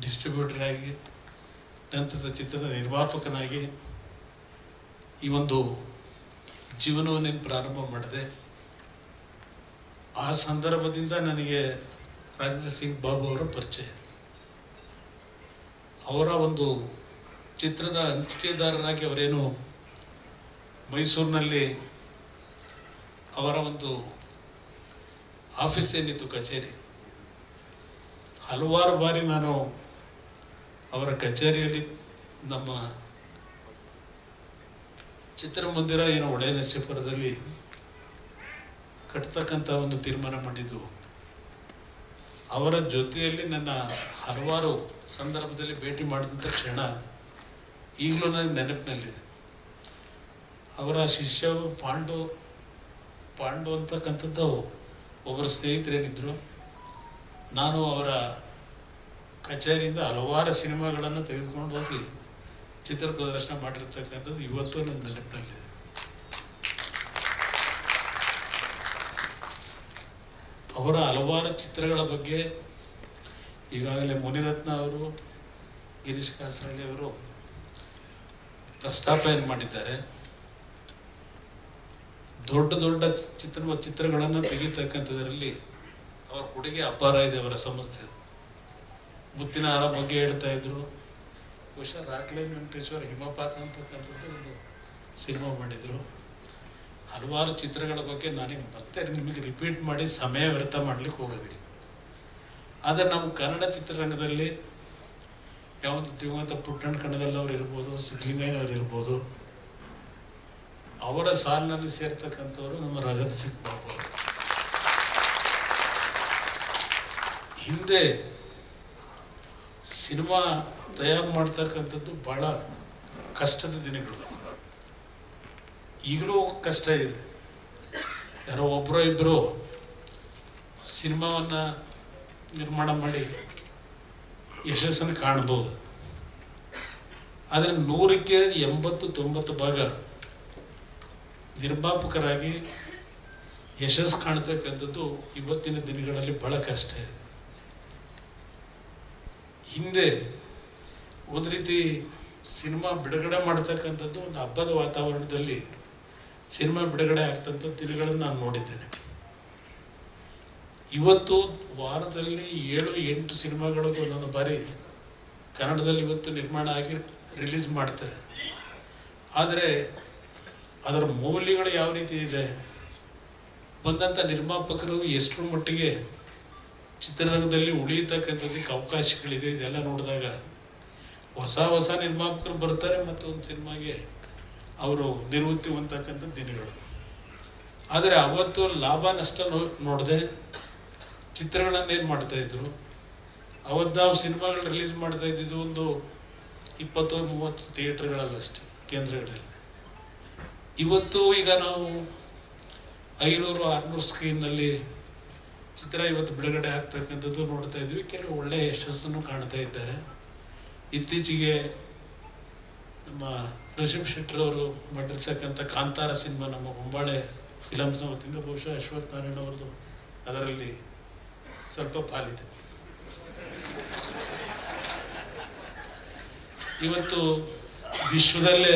ಡಿಸ್ಟ್ರಿಬ್ಯೂಟರ್ ಆಗಿ, ನಂತರದ ಚಿತ್ರದ ನಿರ್ಮಾಪಕನಾಗಿ ಈ ಒಂದು ಜೀವನವನ್ನು ಪ್ರಾರಂಭ ಮಾಡಿದೆ. ಆ ಸಂದರ್ಭದಿಂದ ನನಗೆ ರಾಜೇಂದ್ರ ಸಿಂಗ್ ಬಾಬು ಅವರ ಪರಿಚಯ. ಅವರ ಒಂದು ಚಿತ್ರದ ಹಂಚಿಕೆದಾರರಾಗಿ ಅವರೇನು ಮೈಸೂರಿನಲ್ಲಿ ಅವರ ಒಂದು ಆಫೀಸ್ ಏನಿತ್ತು, ಕಚೇರಿ, ಹಲವಾರು ಬಾರಿ ನಾನು ಅವರ ಕಚೇರಿಯಲ್ಲಿ ನಮ್ಮ ಚಿತ್ರಮಂದಿರ ಏನೋ ಹೊಳೆನರಸೀಪುರದಲ್ಲಿ ಕಟ್ತಕ್ಕಂಥ ಒಂದು ತೀರ್ಮಾನ ಮಾಡಿದ್ದು. ಅವರ ಜೊತೆಯಲ್ಲಿ ನನ್ನ ಹಲವಾರು ಸಂದರ್ಭದಲ್ಲಿ ಭೇಟಿ ಮಾಡಿದಂಥ ಕ್ಷಣ ಈಗಲೂ ನನಗೆ ನೆನಪಿನಲ್ಲಿದೆ. ಅವರ ಶಿಷ್ಯ ಪಾಂಡು ಅಂತಕ್ಕಂಥದ್ದು ಒಬ್ಬರು ಸ್ನೇಹಿತರೇನಿದ್ರು. ನಾನು ಅವರ ಕಚೇರಿಯಿಂದ ಹಲವಾರು ಸಿನಿಮಾಗಳನ್ನು ತೆಗೆದುಕೊಂಡು ಹೋಗಿ ಚಿತ್ರ ಪ್ರದರ್ಶನ ಮಾಡಿರ್ತಕ್ಕಂಥದ್ದು ಇವತ್ತು ನನ್ನ ನೆನಪಿನಲ್ಲಿದೆ. ಅವರ ಹಲವಾರು ಚಿತ್ರಗಳ ಬಗ್ಗೆ ಈಗಾಗಲೇ ಮುನಿರತ್ನ ಅವರು, ಗಿರೀಶ್ ಕಾಸರಳ್ಳಿ ಅವರು ಪ್ರಸ್ತಾಪನೆ ಮಾಡಿದ್ದಾರೆ. ದೊಡ್ಡ ದೊಡ್ಡ ಚಿತ್ರಗಳನ್ನು ತೆಗಿತಕ್ಕಂಥದ್ರಲ್ಲಿ ಅವರ ಕೊಡುಗೆ ಅಪಾರ ಇದೆ. ಅವರ ಸಂಸ್ಥೆ ಮುತ್ತಿನ ಹಾರ ಬಗ್ಗೆ ಹೇಳ್ತಾ ಇದ್ರು. ಬಹುಶಃ ರಾಕ್ಲೈ ವೆಂಕಟೇಶ್ವರ ಹಿಮಪಾತ ಅಂತಕ್ಕಂಥದ್ದು ಒಂದು ಸಿನಿಮಾ ಮಾಡಿದ್ರು. ಹಲವಾರು ಚಿತ್ರಗಳ ಬಗ್ಗೆ ನಾನೀಗ ಮತ್ತೆ ನಿಮಗೆ ರಿಪೀಟ್ ಮಾಡಿ ಸಮಯ ವ್ಯರ್ಥ ಮಾಡ್ಲಿಕ್ಕೆ ಹೋಗೋದಿಲ್ಲ. ಆದರೆ ನಮ್ಮ ಕನ್ನಡ ಚಿತ್ರರಂಗದಲ್ಲಿ ಯಾವುದು ದಿವಂಗತ ಪುಟ್ಟಣ್ಣ ಕಣಗಲ್ ಇರ್ಬೋದು, ಸಿದ್ಧಲಿಂಗಯ್ಯನವ್ರು ಇರ್ಬೋದು, ಅವರ ಸಾಲಿನಲ್ಲಿ ಸೇರ್ತಕ್ಕಂಥವ್ರು ನಮ್ಮ ರಾಜೇಂದ್ರ ಸಿಂಗ್ ಬಾಬು ಅವರು. ಹಿಂದೆ ಸಿನಿಮಾ ತಯಾರು ಮಾಡ್ತಕ್ಕಂಥದ್ದು ಬಹಳ ಕಷ್ಟದ ದಿನಗಳು. ಈಗಲೂ ಕಷ್ಟ ಇದೆ. ಯಾರೋ ಒಬ್ಬರೋ ಇಬ್ಬರು ಸಿನಿಮಾವನ್ನು ನಿರ್ಮಾಣ ಮಾಡಿ ಯಶಸ್ಸನ್ನು ಕಾಣ್ಬೋದು. ಆದರೆ 100ಕ್ಕೆ 80-90 ಭಾಗ ನಿರ್ಮಾಪಕರಾಗಿ ಯಶಸ್ಸು ಕಾಣ್ತಕ್ಕಂಥದ್ದು ಇವತ್ತಿನ ದಿನಗಳಲ್ಲಿ ಬಹಳ ಕಷ್ಟ ಇದೆ. ಹಿಂದೆ ಒಂದು ರೀತಿ ಸಿನಿಮಾ ಬಿಡುಗಡೆ ಮಾಡ್ತಕ್ಕಂಥದ್ದು ಒಂದು ಹಬ್ಬದ ವಾತಾವರಣದಲ್ಲಿ ಸಿನಿಮಾ ಬಿಡುಗಡೆ ಆಗ್ತಂಥ ದಿನಗಳನ್ನು ನಾನು ನೋಡಿದ್ದೇನೆ. ಇವತ್ತು ವಾರದಲ್ಲಿ 7-8 ಸಿನಿಮಾಗಳಿಗೂ ಒಂದೊಂದು ಬಾರಿ ಕನ್ನಡದಲ್ಲಿ ಇವತ್ತು ನಿರ್ಮಾಣ ಆಗಿ ರಿಲೀಸ್ ಮಾಡ್ತಾರೆ. ಆದರೆ ಅದರ ಮೌಲ್ಯಗಳು ಯಾವ ರೀತಿ ಇದೆ, ಬಂದಂಥ ನಿರ್ಮಾಪಕರು ಎಷ್ಟರ ಮಟ್ಟಿಗೆ ಚಿತ್ರರಂಗದಲ್ಲಿ ಉಳಿಯತಕ್ಕಂಥದ್ದಕ್ಕೆ ಅವಕಾಶಗಳಿದೆ, ಇದೆಲ್ಲ ನೋಡಿದಾಗ ಹೊಸ ನಿರ್ಮಾಪಕರು ಬರ್ತಾರೆ ಮತ್ತು ಒಂದು ಸಿನಿಮಾಗೆ ಅವರು ನಿವೃತ್ತಿ ಹೊಂದತಕ್ಕಂಥ ದಿನಗಳು. ಆದರೆ ಅವತ್ತು ಲಾಭ ನಷ್ಟ ನೋಡದೆ ಚಿತ್ರಗಳನ್ನೇನು ಮಾಡ್ತಾಯಿದ್ರು. ಅವತ್ತು ನಾವು ಸಿನಿಮಾಗಳು ರಿಲೀಸ್ ಮಾಡ್ತಾ ಇದ್ದಿದ್ದು ಒಂದು 20-30 ಥಿಯೇಟ್ರ್ಗಳಲ್ಲಷ್ಟೇ, ಕೇಂದ್ರಗಳಲ್ಲಿ. ಇವತ್ತು ಈಗ ನಾವು 500-600 ಸ್ಕ್ರೀನ್ನಲ್ಲಿ ಚಿತ್ರ ಇವತ್ತು ಬಿಡುಗಡೆ ಆಗ್ತಕ್ಕಂಥದ್ದು ನೋಡ್ತಾ ಇದ್ವಿ. ಕೆಲವು ಒಳ್ಳೆಯ ಯಶಸ್ಸನ್ನು ಕಾಣ್ತಾ ಇದ್ದಾರೆ. ಇತ್ತೀಚೆಗೆ ನಮ್ಮ ರಿಷಬ್ ಶೆಟ್ಟರವರು ಮಾಡಿರ್ತಕ್ಕಂಥ ಕಾಂತಾರ ಸಿನಿಮಾ ನಮ್ಮ ಹೊಂಬಾಳೆ ಫಿಲಮ್ಸ್ನ ವತಿಯಿಂದ ಬಹುಶಃ ಅಶ್ವಥ್ ನಾರಾಯಣ ಅವ್ರದ್ದು ಅದರಲ್ಲಿ ಸ್ವಲ್ಪ ಪಾಲಿದೆ. ಇವತ್ತು ವಿಶ್ವದಲ್ಲೇ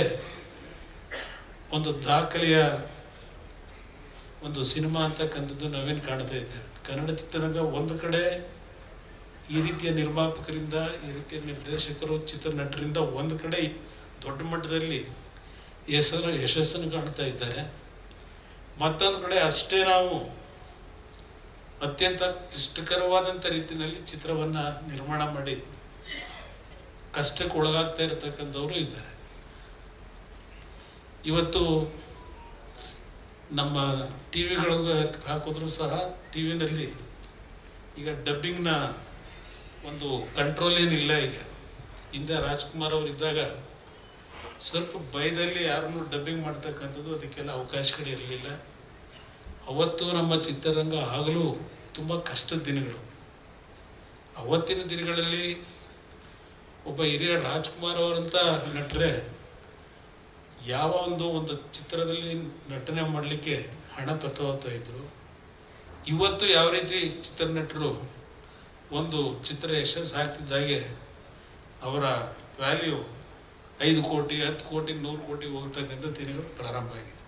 ಒಂದು ದಾಖಲೆಯ ಒಂದು ಸಿನಿಮಾ ಅಂತಕ್ಕಂಥದ್ದು ನಾವೇನು ಕಾಣ್ತಾ ಇದ್ದೇವೆ. ಕನ್ನಡ ಚಿತ್ರರಂಗ ಒಂದು ಕಡೆ ಈ ರೀತಿಯ ನಿರ್ಮಾಪಕರಿಂದ, ಈ ರೀತಿಯ ನಿರ್ದೇಶಕರು, ಚಿತ್ರನಟರಿಂದ ಒಂದು ಕಡೆ ದೊಡ್ಡ ಮಟ್ಟದಲ್ಲಿ ಯಶಸ್ಸನ್ನು ಕಾಣ್ತಾ ಇದ್ದಾರೆ. ಮತ್ತೊಂದು ಕಡೆ ಅಷ್ಟೇ ನಾವು ಅತ್ಯಂತ ಕ್ಲಿಷ್ಟಕರವಾದಂಥ ರೀತಿಯಲ್ಲಿ ಚಿತ್ರವನ್ನು ನಿರ್ಮಾಣ ಮಾಡಿ ಕಷ್ಟಕ್ಕೆ ಒಳಗಾಗ್ತಾ ಇರತಕ್ಕಂಥವರು ಇದ್ದಾರೆ. ಇವತ್ತು ನಮ್ಮ ಟಿ ವಿಗಳಿಗೆ ಹಾಕಿದ್ರು ಸಹ ಟಿ ವಿನಲ್ಲಿ ಈಗ ಡಬ್ಬಿಂಗ್ನ ಒಂದು ಕಂಟ್ರೋಲ್ ಏನಿಲ್ಲ. ಈಗ ಹಿಂದೆ ರಾಜ್ಕುಮಾರ್ ಅವರು ಇದ್ದಾಗ ಸ್ವಲ್ಪ ಭಯದಲ್ಲಿ ಯಾರನ್ನು ಡಬ್ಬಿಂಗ್ ಮಾಡ್ತಕ್ಕಂಥದ್ದು ಅದಕ್ಕೆಲ್ಲ ಅವಕಾಶಗಳಿರಲಿಲ್ಲ. ಅವತ್ತು ನಮ್ಮ ಚಿತ್ರರಂಗ ಆಗಲೂ ತುಂಬ ಕಷ್ಟದ ದಿನಗಳು. ಅವತ್ತಿನ ದಿನಗಳಲ್ಲಿ ಒಬ್ಬ ಹಿರಿಯ ರಾಜ್ಕುಮಾರ್ ಅವರಂಥ ನಟರೆ ಯಾವ ಒಂದು ಚಿತ್ರದಲ್ಲಿ ನಟನೆ ಮಾಡಲಿಕ್ಕೆ ಹಣ ತಗೊಳ್ತಾ ಇದ್ರು. ಇವತ್ತು ಯಾವ ರೀತಿ ಚಿತ್ರನಟರು ಒಂದು ಚಿತ್ರ ಯಶಸ್ಸು ಆಗ್ತಿದ್ದಾಗೆ ಅವರ ವ್ಯಾಲ್ಯೂ 5 ಕೋಟಿ 10 ಕೋಟಿ 100 ಕೋಟಿ ಹೋಗ್ತಕ್ಕಂಥ ದಿನಗಳು ಪ್ರಾರಂಭ ಆಗಿದೆ.